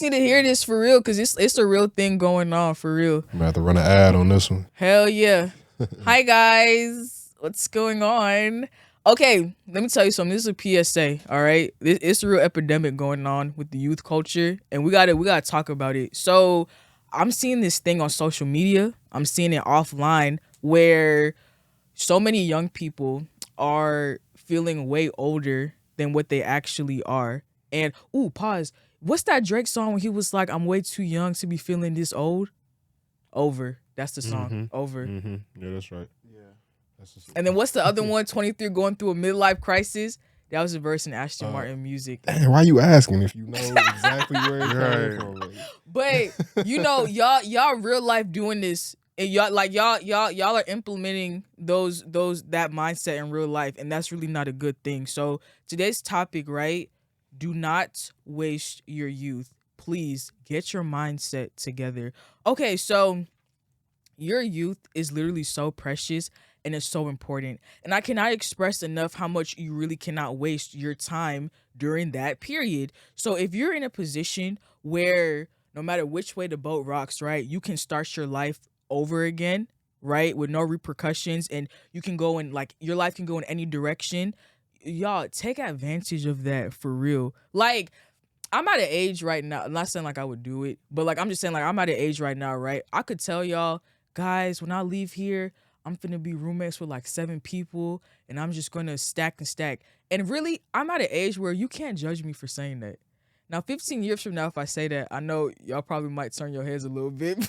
need to hear this for real, because it's a real thing going on for real. I'm about to run an ad on this one. Hell yeah. Hi guys, what's going on? Okay, let me tell you something. This is a PSA, all right? It's a real epidemic going on with the youth culture, and we gotta talk about it. So I'm seeing this thing on social media. I'm seeing it offline where so many young people are feeling way older than what they actually are. And pause. What's that Drake song when he was like, "I'm way too young to be feeling this old"? Over. That's the song. Over. Mm-hmm. Yeah, that's right. Yeah. And then what's the other one? 23 going through a midlife crisis. That was a verse in Ashton Martin music. Dang, why you asking if you know exactly where it came from? But you know, y'all real life doing this, and y'all are implementing that mindset in real life, and that's really not a good thing. So today's topic, right? Do not waste your youth. Please get your mindset together. Okay, so your youth is literally so precious and it's so important. And I cannot express enough how much you really cannot waste your time during that period. So if you're in a position where no matter which way the boat rocks, right, you can start your life over again, right, with no repercussions, and you can go in, like, your life can go in any direction, y'all take advantage of that for real. Like, I'm at an age right now, I'm not saying like I would do it, but like I'm just saying like I'm at an age right now, right? I could tell y'all, guys, when I leave here, I'm finna be roommates with like 7 people, and I'm just gonna stack and stack. And really, I'm at an age where you can't judge me for saying that. Now, 15 years from now, if I say that, I know y'all probably might turn your heads a little bit,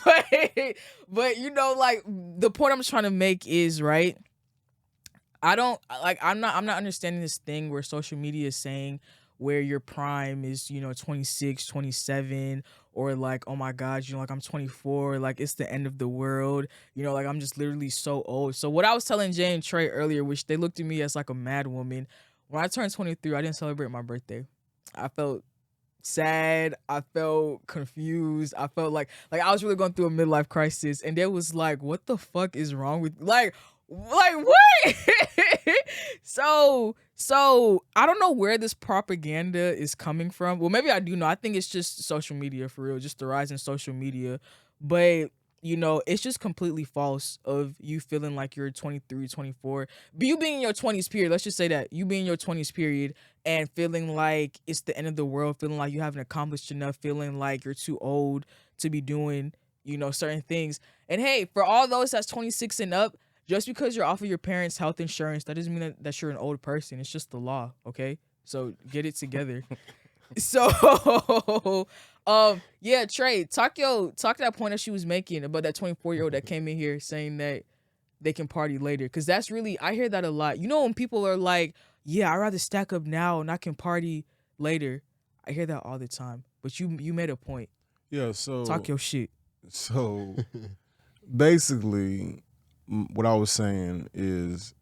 but you know, like, the point I'm trying to make is, right, I'm not understanding this thing where social media is saying where your prime is, 26, 27, or like, oh my God, like, I'm 24, like, it's the end of the world, like, I'm just literally so old. So what I was telling Jay and Trey earlier, which they looked at me as like a mad woman, when I turned 23, I didn't celebrate my birthday. I felt sad, I felt confused, I felt like I was really going through a midlife crisis, and there was like, what the fuck is wrong with, like what? So I don't know where this propaganda is coming from. Well, maybe I do know. I think it's just social media for real, just the rise in social media. But it's just completely false of you feeling like you're 23, 24. But you being in your 20s period, let's just say that. You being in your 20s period and feeling like it's the end of the world, feeling like you haven't accomplished enough, feeling like you're too old to be doing, certain things. And hey, for all those that's 26 and up, just because you're off of your parents' health insurance, that doesn't mean that you're an old person. It's just the law, okay? So get it together. So, yeah, Trey, talk that point that she was making about that 24-year-old that came in here saying that they can party later. Because that's really, I hear that a lot. When people are like, yeah, I'd rather stack up now and I can party later. I hear that all the time. But you made a point. Yeah, so... Talk your shit. So, basically... what I was saying is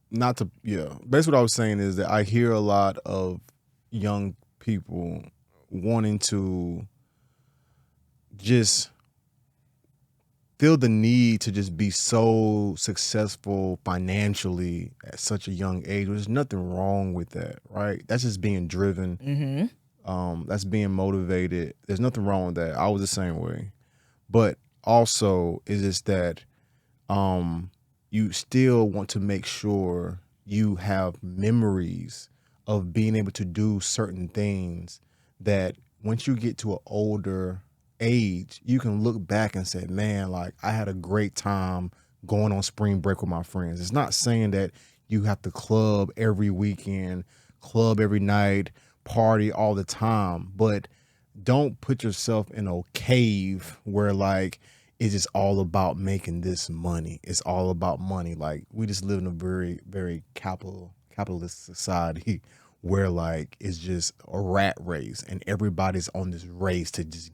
basically what I was saying is that I hear a lot of young people wanting to just feel the need to just be so successful financially at such a young age. There's nothing wrong with that, right? That's just being driven. Mm-hmm. That's being motivated. There's nothing wrong with that. I was the same way. But also is just that you still want to make sure you have memories of being able to do certain things that once you get to an older age, you can look back and say, man, like, I had a great time going on spring break with my friends. It's not saying that you have to club every weekend, club every night, party all the time, but don't put yourself in a cave where, like, it's just all about making this money. It's all about money. Like, we just live in a very, very capitalist society where, like, it's just a rat race and everybody's on this race to just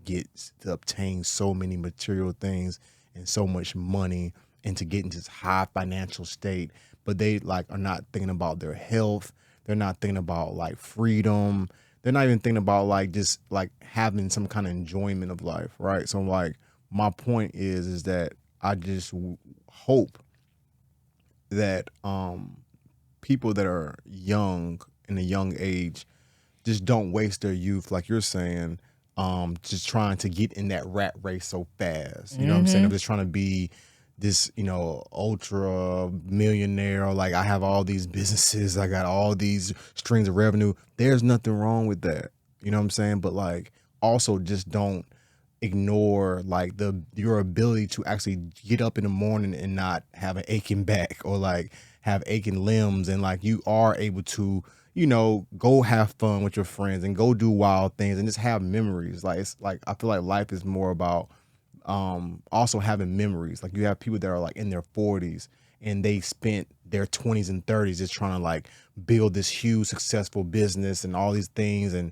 to obtain so many material things and so much money and to get into this high financial state. But they, like, are not thinking about their health. They're not thinking about, like, freedom. They're not even thinking about, like, just, like, having some kind of enjoyment of life, right? So, like, my point is that I just hope that people that are young, in a young age, just don't waste their youth, like you're saying, just trying to get in that rat race so fast. You know what I'm saying? I'm just trying to be this, ultra millionaire, or like I have all these businesses, I got all these streams of revenue. There's nothing wrong with that. You know what I'm saying? But like also just don't ignore like your ability to actually get up in the morning and not have an aching back or like have aching limbs, and like you are able to go have fun with your friends and go do wild things and just have memories. Like it's like I feel like life is more about also having memories. Like you have people that are like in their 40s and they spent their 20s and 30s just trying to like build this huge successful business and all these things, and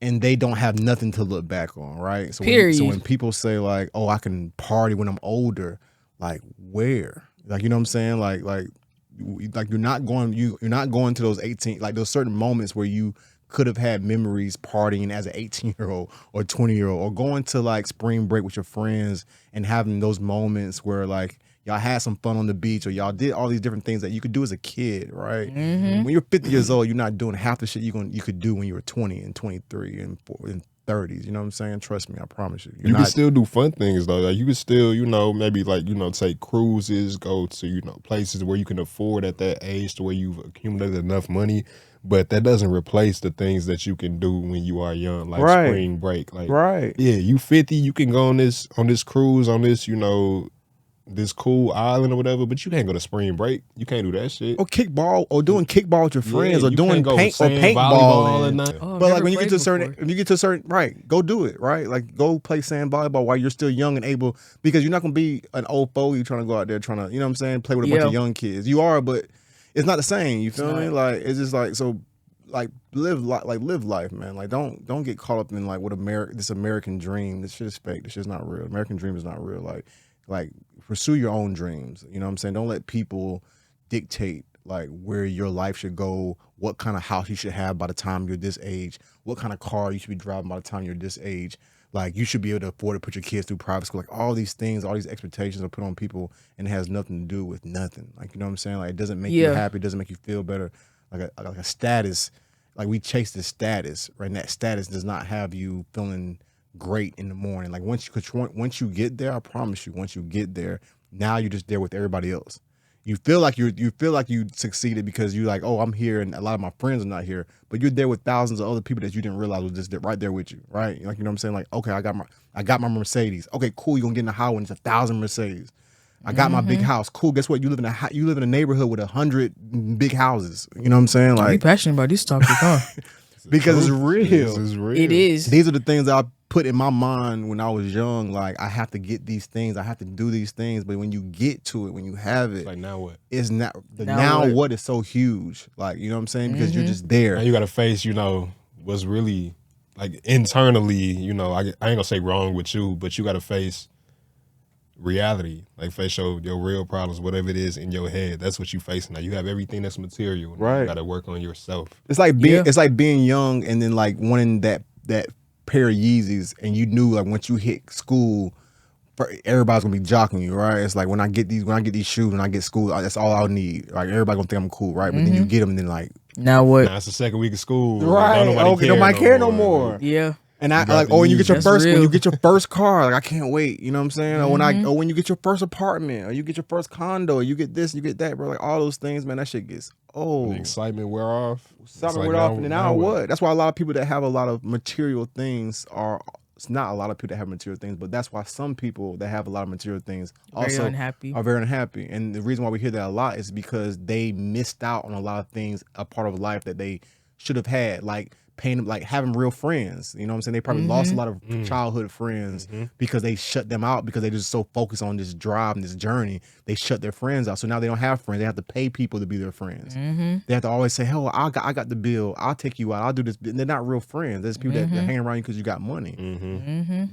they don't have nothing to look back on, right? So when people say like, oh, I can party when I'm older, like where? Like, you know what I'm saying? Like you're not going to those 18, like those certain moments where you could have had memories partying as an 18-year-old or 20-year-old, or going to like spring break with your friends and having those moments where like y'all had some fun on the beach, or y'all did all these different things that you could do as a kid, right? When you're 50 years old, you're not doing half the shit you could do when you were 20 and 23 and 30s. You know what I'm saying? Trust me, I promise you. You can still do fun things though. Like you can still, maybe like, take cruises, go to, places where you can afford at that age to where you've accumulated enough money. But that doesn't replace the things that you can do when you are young, like spring break. Like, yeah, you 50, you can go on this cruise, on this, this cool island or whatever, but you can't go to spring break. You can't do that shit. Or kickball, or doing kickball with your friends, or doing paintball. But like when you get to a certain, right, go do it, right? Like go play sand volleyball while you're still young and able, because you're not gonna be an old fogey trying to go out there trying to, you know what I'm saying, play with a bunch of young kids. You are, but it's not the same. You feel me? Like it's just like, so like live life, man. Like don't get caught up in like what this American dream. This shit is fake. This shit's not real. American dream is not real. Like pursue your own dreams. You know what I'm saying? Don't let people dictate like where your life should go, what kind of house you should have by the time you're this age, what kind of car you should be driving by the time you're this age. Like you should be able to afford to put your kids through private school. Like all these things, all these expectations are put on people, and it has nothing to do with nothing. Like, you know what I'm saying? Like it doesn't make you happy, it doesn't make you feel better. Like a status, like we chase this status, right? And that status does not have you feeling great in the morning. Like once you get there, I promise you, once you get there, now you're just there with everybody else. You feel like you succeeded because you're like, oh, I'm here and a lot of my friends are not here, but you're there with thousands of other people that you didn't realize was just right there with you, right? Like, you know what I'm saying? Like, okay, I got my Mercedes. Okay, cool. You're gonna get in the highway and it's 1,000 Mercedes. I got my big house. Cool. Guess what? You live in a neighborhood with 100 big houses. You know what I'm saying? Like, you passionate about this topic, huh? Because it's real. This is real. It is. These are the things I put in my mind when I was young. Like, I have to get these things. I have to do these things. But when you get to it, when you have it, it's like, now what? It's not now what is so huge. Like, you know what I'm saying? Because you're just there. Now you got to face, what's really like internally. I ain't gonna say wrong with you, but you got to face reality. Like face your real problems, whatever it is in your head. That's what you face now. You have everything that's material. Right. You got to work on yourself. It's like being young and then like wanting that pair of Yeezys, and you knew like once you hit school, everybody's gonna be jocking you, right? It's like when I get these shoes, when I get school, that's all I'll need. Like everybody gonna think I'm cool, right? But then you get them, and then like, now what? Now it's the second week of school, right? Nobody care no more. Yeah. And when you get your first car, like I can't wait. You know what I'm saying? Or when you get your first apartment, or you get your first condo, or you get this, you get that, bro. Like all those things, man, that shit gets old. The excitement wear off. And now what? That's why a lot of people that have a lot of material things it's not a lot of people that have material things, but that's why some people that have a lot of material things also are very unhappy. And the reason why we hear that a lot is because they missed out on a lot of things, a part of life that they should have had, like having real friends. You know what I'm saying? They probably lost a lot of childhood friends because they shut them out, because they just so focused on this drive and this journey. They shut their friends out. So now they don't have friends. They have to pay people to be their friends. They have to always say, "Hell, I got the bill. I'll take you out. I'll do this." And they're not real friends. There's people that hang around you because you got money.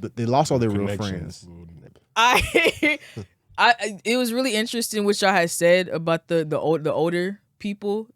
But they lost all their real friends. It was really interesting what y'all had said about the older people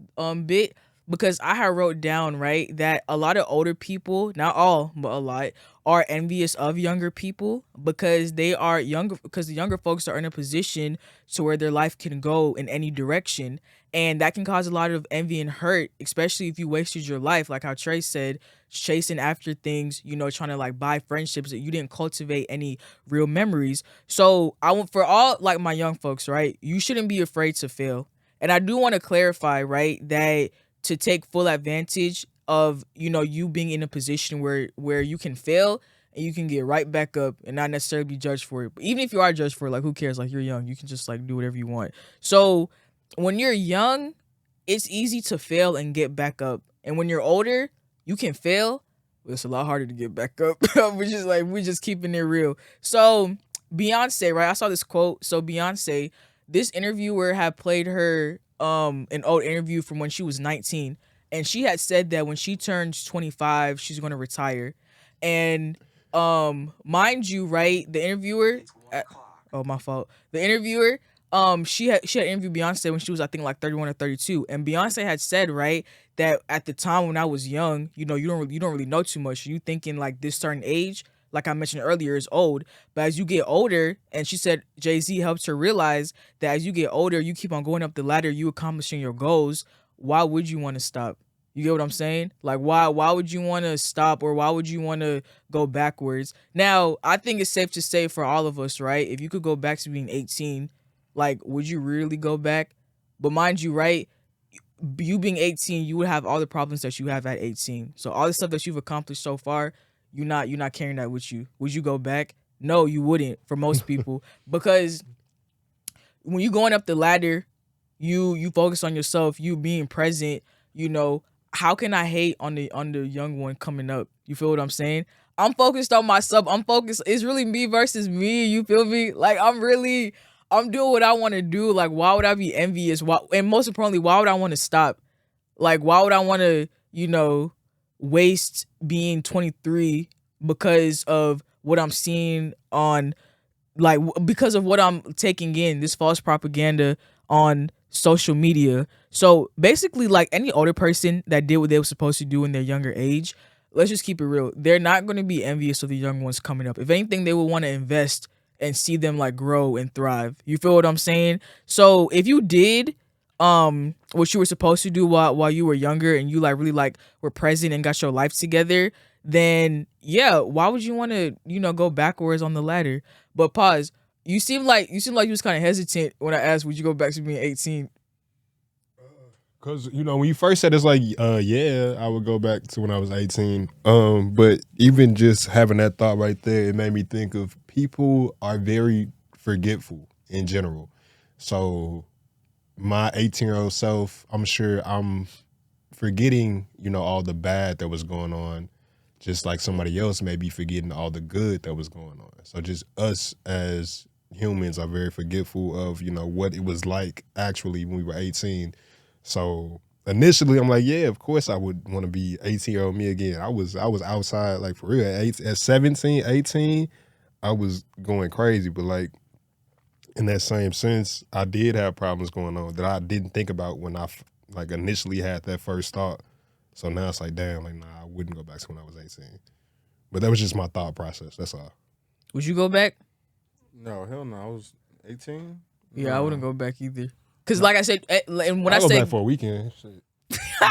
bit. because I had wrote down, right, that a lot of older people, not all, but a lot, are envious of younger people because they are younger, because the younger folks are in a position to where their life can go in any direction. And that can cause a lot of envy and hurt, especially if you wasted your life, like how Trey said, chasing after things, you know, trying to like buy friendships that you didn't cultivate any real memories. So I want for all like my young folks, right? You shouldn't be afraid to fail. And I do want to clarify, right, that to take full advantage of, you know, you being in a position where you can fail and you can get right back up and not necessarily be judged for it. But even if you are judged for it, like who cares? Like you're young, you can just like do whatever you want. So when you're young, it's easy to fail and get back up. And when you're older, you can fail, but it's a lot harder to get back up. we're just keeping it real. So Beyonce, right? I saw this quote. So Beyonce, this interviewer had played her an old interview from when she was 19, and she had said that when she turns 25, she's going to retire. And mind you, right, the interviewer, oh my fault, the interviewer, she had interviewed Beyonce when she was, I think, like 31 or 32, and Beyonce had said, right, that at the time when I was young, you know, you don't really know too much. You thinking like this certain age, like I mentioned earlier, is old. But as you get older, and she said Jay-Z helps her realize that as you get older, you keep on going up the ladder, you accomplishing your goals. Why would you want to stop? You get what I'm saying? Like, why would you want to stop, or why would you want to go backwards? Now, I think it's safe to say for all of us, right? If you could go back to being 18, like, would you really go back? But mind you, right, you being 18, you would have all the problems that you have at 18. So all the stuff that you've accomplished so far, you're not carrying that with you. Would you go back? No, you wouldn't, for most people. Because when you're going up the ladder, you focus on yourself, you being present, you know, how can I hate on the young one coming up? You feel what I'm saying? I'm focused on myself. I'm focused. It's really me versus me. You feel me? Like I'm doing what I want to do. Like, why would I be envious? Why, and most importantly, why would I want to stop? Like, why would I want to, you know, waste being 23 because of what I'm seeing on, like, because of what I'm taking in, this false propaganda on social media. So basically, like any older person that did what they were supposed to do in their younger age, let's just keep it real. They're not going to be envious of the young ones coming up. If anything, they will want to invest and see them like grow and thrive. You feel what I'm saying? So if you did what you were supposed to do while you were younger, and you like really like were present and got your life together, then yeah, why would you want to, you know, go backwards on the ladder? But pause. You seem like you was kind of hesitant when I asked, would you go back to being 18? Cause you know when you first said it's like yeah, I would go back to when I was 18. But even just having that thought right there, it made me think of people are very forgetful in general. So my 18-year-old self, I'm sure I'm forgetting, you know, all the bad that was going on, just like somebody else may be forgetting all the good that was going on. So just us as humans are very forgetful of, you know, what it was like actually when we were 18. So initially I'm like, yeah, of course I would want to be 18-year-old me again. I was outside like for real at 17, 18, I was going crazy. But like in that same sense, I did have problems going on that I didn't think about when I like initially had that first thought. So now it's like, damn, like, nah, I wouldn't go back to when I was 18. But that was just my thought process. That's all. Would you go back? No, hell no. I was 18. Yeah, I wouldn't go back either. Cause like I said, and when I go say back for a weekend, shit.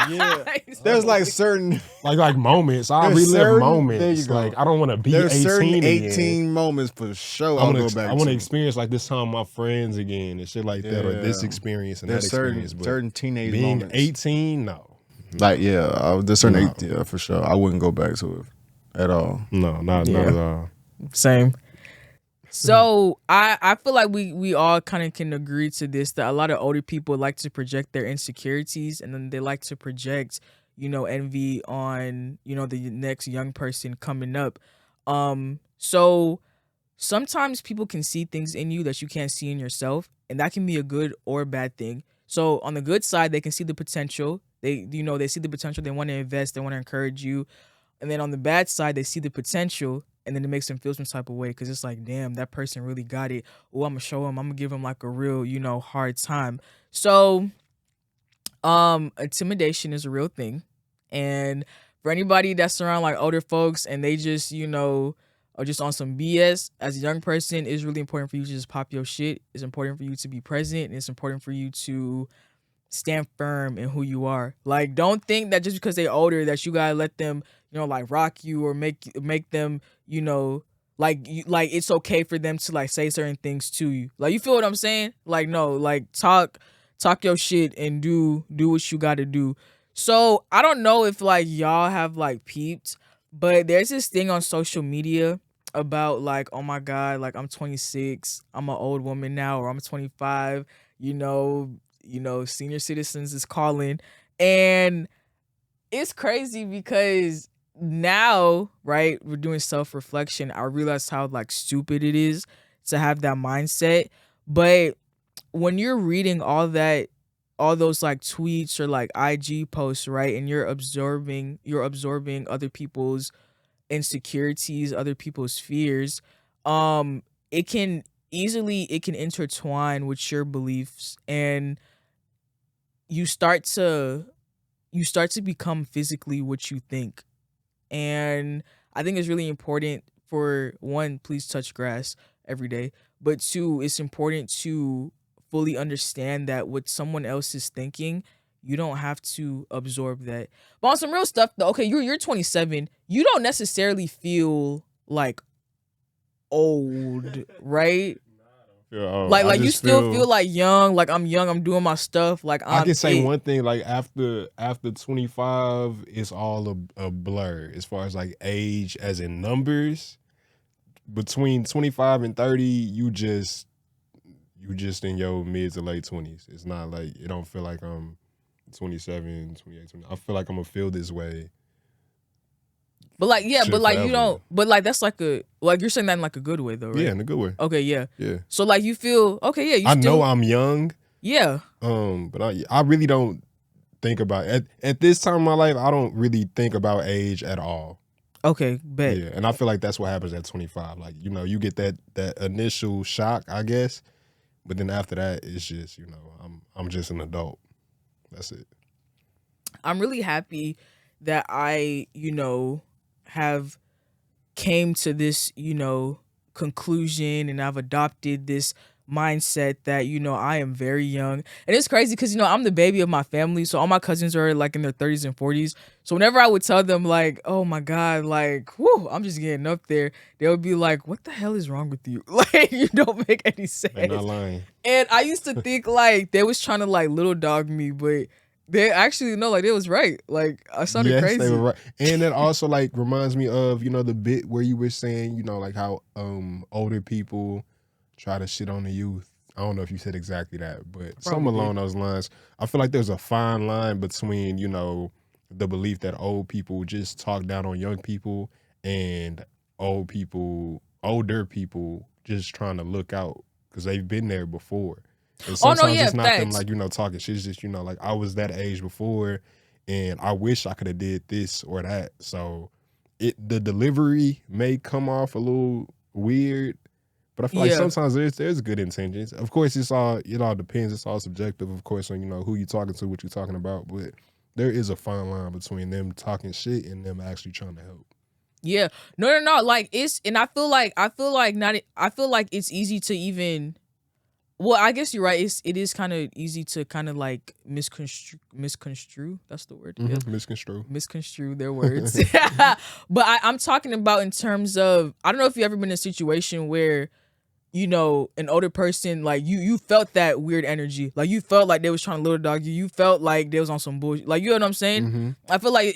Yeah, there's like certain like moments. I There's relive certain- moments. there you go. Like I don't want to be there's 18 certain again. 18 moments for sure. I I'll want go to. back. I want to to. experience like this time with my friends again and shit like that, or this Yeah. experience and There's that experience. But certain teenage being moments. 18, no, Like there's certain No. yeah, for sure. I wouldn't go back to it at all. no, not at all. same. So I feel like we all kind of can agree to this, that a lot of older people like to project their insecurities, and then they like to project, you know, envy on, you know, the next young person coming up. So sometimes people can see things in you that you can't see in yourself, and that can be a good or a bad thing. So on the good side, they can see the potential. They see the potential. They want to invest. They want to encourage you. And then on the bad side, they see the potential, and then it makes them feel some type of way, because it's like, damn, that person really got it. Oh, I'm going to show him. I'm going to give him like a real, you know, hard time. So Intimidation is a real thing. And for anybody that's around like older folks and they just, are just on some BS, as a young person, it's really important for you to just pop your shit. It's important for you to be present. And it's important for you to stand firm in who you are. Like, don't think that just because they're older that you gotta let them, like rock you or make them, like it's okay for them to like say certain things to you. Like, you feel what I'm saying? Like, no, like talk your shit and do what you gotta do. So I don't know if like y'all have like peeped, but there's this thing on social media about like, oh my God, like I'm 26, I'm an old woman now, or I'm 25, senior citizens is calling. And it's crazy because now, right, we're doing self-reflection. I realize how like stupid it is to have that mindset. But when you're reading all those like tweets or like IG posts, right, and you're absorbing other people's insecurities, other people's fears, it can intertwine with your beliefs, and you start to become physically what you think. And I think it's really important for one, please touch grass every day, but two, it's important to fully understand that what someone else is thinking, you don't have to absorb that. But on some real stuff though, okay, you're 27, you don't necessarily feel like old, right? Like you still feel like young, like I'm young, I'm doing my stuff, like I can say one thing, like after 25, it's all a blur as far as like age, as in numbers. Between 25 and 30, you just in your mid to late 20s. It's not like, it don't feel like I'm 27, 28, 20. I feel like I'm gonna feel this way. But like, yeah, Shit but like forever. you don't, but like that's like you're saying that in like a good way though, right? Yeah, in a good way. Okay, yeah. Yeah. So like you feel, okay, yeah, I know I'm young. Yeah. But I really don't think about at this time in my life, I don't really think about age at all. Okay, bet. Yeah, and I feel like that's what happens at 25. Like, you get that initial shock, I guess, but then after that, it's just, I'm just an adult. That's it. I'm really happy that I, have came to this, conclusion, and I've adopted this mindset that, I am very young. And it's crazy because, I'm the baby of my family. So all my cousins are like in their 30s and 40s. So whenever I would tell them like, oh my God, like, whew, I'm just getting up there, they would be like, what the hell is wrong with you? Like, you don't make any sense. They're not lying. And I used to think like they was trying to like little dog me, but they actually like they was right. Like I sounded crazy. They were right. And it also like reminds me of, the bit where you were saying, like how older people try to shit on the youth. I don't know if you said exactly that, but something along those lines. I feel like there's a fine line between, the belief that old people just talk down on young people and older people just trying to look out because they've been there before. And sometimes it's not them like, talking shit. It's just, like I was that age before and I wish I could have did this or that. So the delivery may come off a little weird, but I feel like sometimes there's good intentions. Of course, it all depends. It's all subjective, of course, on, who you're talking to, what you're talking about. But there is a fine line between them talking shit and them actually trying to help. Yeah. No. Like and I feel like it's easy to even, well, I guess you're right. It is kind of easy to kind of like misconstrue. That's the word. Mm-hmm. Yeah. Misconstrue their words. But I'm talking about in terms of, I don't know if you've ever been in a situation where, an older person, like you felt that weird energy. Like you felt like they was trying to little dog you. You felt like they was on some bullshit. Like, you know what I'm saying? Mm-hmm. I feel like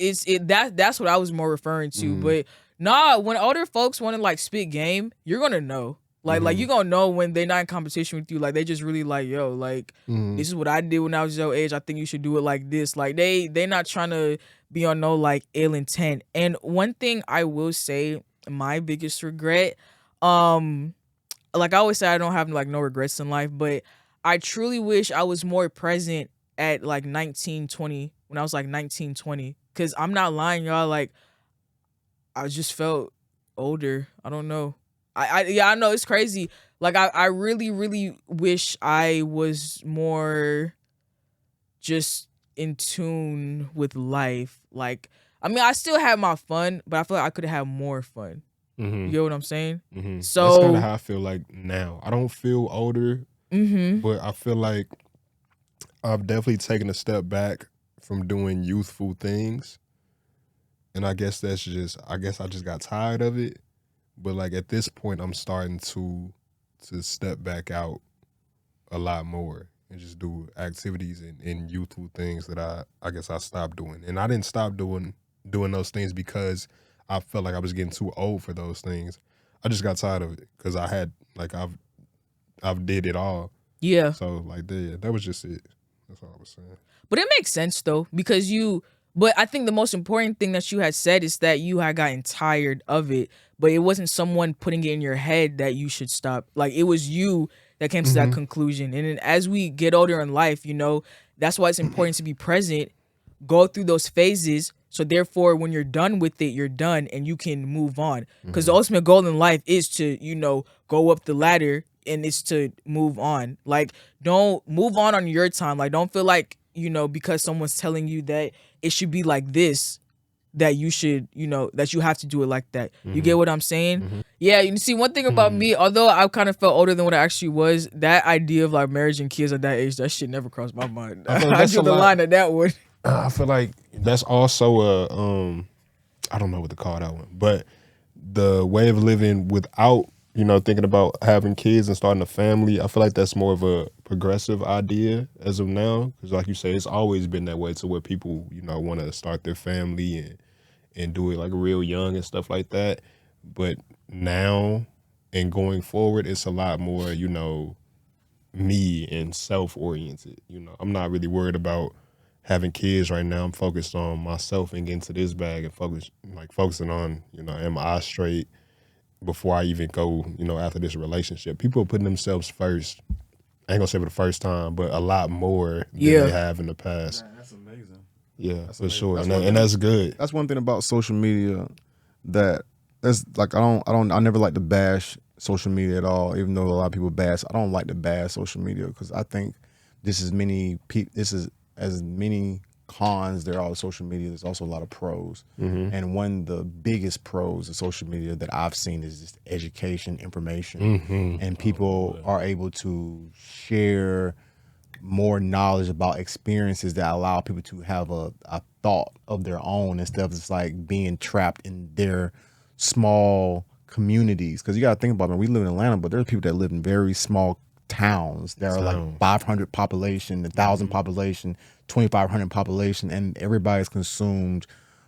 that's what I was more referring to. Mm-hmm. But nah, when older folks want to like spit game, you're gonna know. Like you gonna know when they're not in competition with you. Like they just really like, yo, like this is what I did when I was your age. I think you should do it like this. Like they not trying to be on no like ill intent. And one thing I will say, my biggest regret, like I always say, I don't have like no regrets in life, but I truly wish I was more present at like 19, 20, when I was like 19, 20. Cause I'm not lying, y'all. Like I just felt older. I don't know. I know it's crazy. Like I really, really wish I was more just in tune with life. Like, I mean, I still have my fun, but I feel like I could have more fun. You get what I'm saying? So that's kind of how I feel like now. I don't feel older, but I feel like I've definitely taken a step back from doing youthful things. And I guess I just got tired of it. But like at this point, I'm starting to step back out a lot more and just do activities and youthful things that I guess I stopped doing. And I didn't stop doing those things because I felt like I was getting too old for those things. I just got tired of it because I had like I've did it all. Yeah. So like that was just it. That's all I was saying. But it makes sense though, because but I think the most important thing that you had said is that you had gotten tired of it, but it wasn't someone putting it in your head that you should stop. Like it was you that came to that conclusion. And then as we get older in life, you know, that's why it's important to be present, go through those phases. So therefore, when you're done with it, you're done and you can move on. Because the ultimate goal in life is to, you know, go up the ladder and it's to move on. Like, don't move on your time. Like, don't feel like, you know, because someone's telling you that it should be like this, that you should, you know, that you have to do it like that. You get what I'm saying? Yeah, you see, one thing about me, although I kind of felt older than what I actually was, that idea of like marriage and kids at that age, that shit never crossed my mind. I drew the line at that one. I feel like that's also I don't know what to call that one, but the way of living without, you know, thinking about having kids and starting a family, I feel like that's more of a progressive idea as of now. Because like you say, it's always been that way to where people, you know, want to start their family and do it like real young and stuff like that. But now and going forward, it's a lot more, you know, me and self-oriented. You know, I'm not really worried about having kids right now. I'm focused on myself and getting to this bag and focusing on, you know, am I straight before I even go, you know, after this relationship. People are putting themselves first. I ain't gonna say for the first time, but a lot more than they have in the past. Man, that's amazing. Yeah, That's for amazing. sure. That's And that's good. That's one thing about social media that's like I never like to bash social media at all, even though a lot of people bash. I don't like to bash social media because I think this is as many cons there are to social media. There's also a lot of pros, and one of the biggest pros of social media that I've seen is just education, information, and people are able to share more knowledge about experiences that allow people to have a thought of their own instead of just like being trapped in their small communities. Because you got to think about it, we live in Atlanta, but there's people that live in very small towns that are like 500 population, 1,000 population, 2,500 population, and everybody's consumed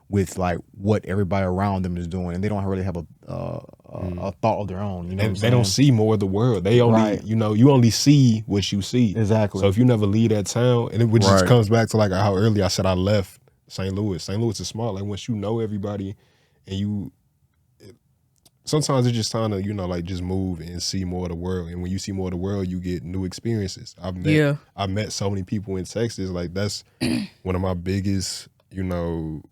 with like what everybody around them is doing, and they don't really have a thought of their own. You know, and they don't see more of the world. They only, you know, you only see what you see. Exactly. So if you never leave that town, and it just comes back to like how earlier I said I left St. Louis. St. Louis is small. Like once you know everybody, and sometimes it's just time to, you know, like just move and see more of the world. And when you see more of the world, you get new experiences. I've met so many people in Texas. Like that's one of my biggest, you know,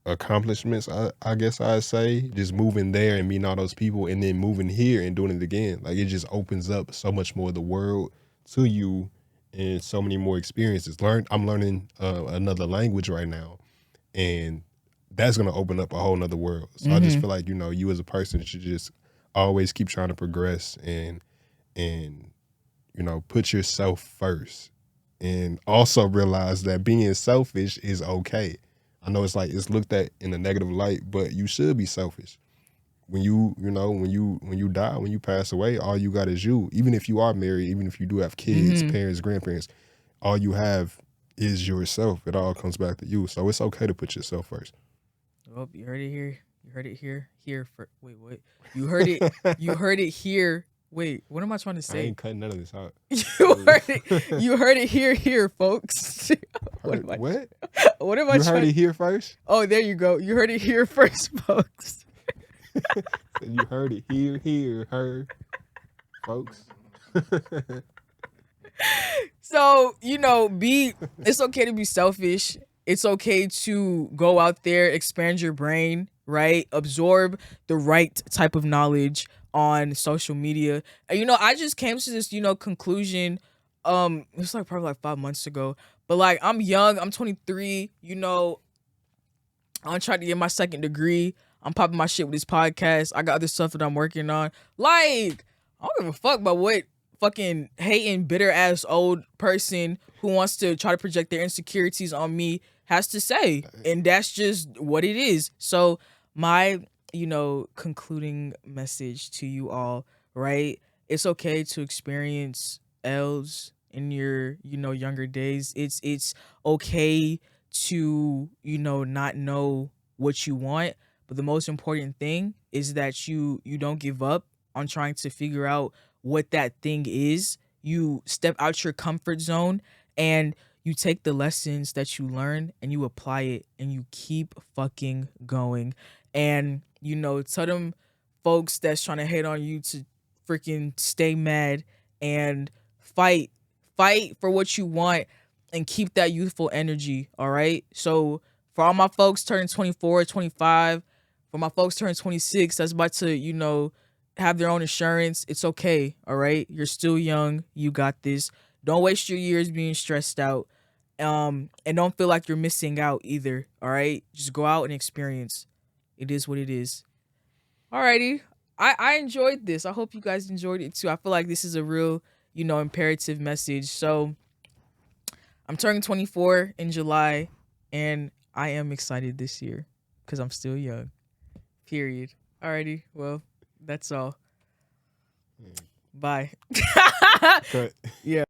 accomplishments, I guess I'd say. Just moving there and meeting all those people and then moving here and doing it again. Like it just opens up so much more of the world to you and so many more experiences. I'm learning another language right now, and that's going to open up a whole nother world. So I just feel like, you know, you as a person should just always keep trying to progress and you know, put yourself first, and also realize that being selfish is okay. I know it's like it's looked at in a negative light, but you should be selfish. When you die, when you pass away, all you got is you. Even if you are married, even if you do have kids, parents, grandparents, all you have is yourself. It all comes back to you. So it's okay to put yourself first. Oh, you heard it here. You heard it here. Wait, what? You heard it. You heard it here. Wait, what am I trying to say? I ain't cutting none of this out. You heard it here, folks. What? What am I? You heard it here first? Oh, there you go. You heard it here first, folks. You heard it here, folks. So, you know, it's okay to be selfish. It's okay to go out there, expand your brain, right? Absorb the right type of knowledge on social media. And, you know, I just came to this, you know, conclusion. It's like probably like 5 months ago, But like, I'm young. I'm 23. You know, I'm trying to get my second degree. I'm popping my shit with this podcast. I got other stuff that I'm working on. Like, I don't give a fuck about what fucking hating, bitter ass old person who wants to try to project their insecurities on me has to say. And that's just what it is. So my, concluding message to you all, right? It's okay to experience L's in your, younger days. It's okay to, not know what you want. But the most important thing is that you don't give up on trying to figure out what that thing is. You step out your comfort zone and you take the lessons that you learn and you apply it and you keep fucking going. And, tell them folks that's trying to hate on you to freaking stay mad and fight for what you want and keep that youthful energy. All right. So for all my folks turning 24, 25, for my folks turning 26, that's about to, have their own insurance. It's okay. All right. You're still young. You got this. Don't waste your years being stressed out. And don't feel like you're missing out either. All right. Just go out and experience. It is what it is. Alrighty. I enjoyed this. I hope you guys enjoyed it too. I feel like this is a real, imperative message. So I'm turning 24 in July and I am excited this year because I'm still young. Period. Alrighty. Well, that's all. Bye. Cut. Yeah.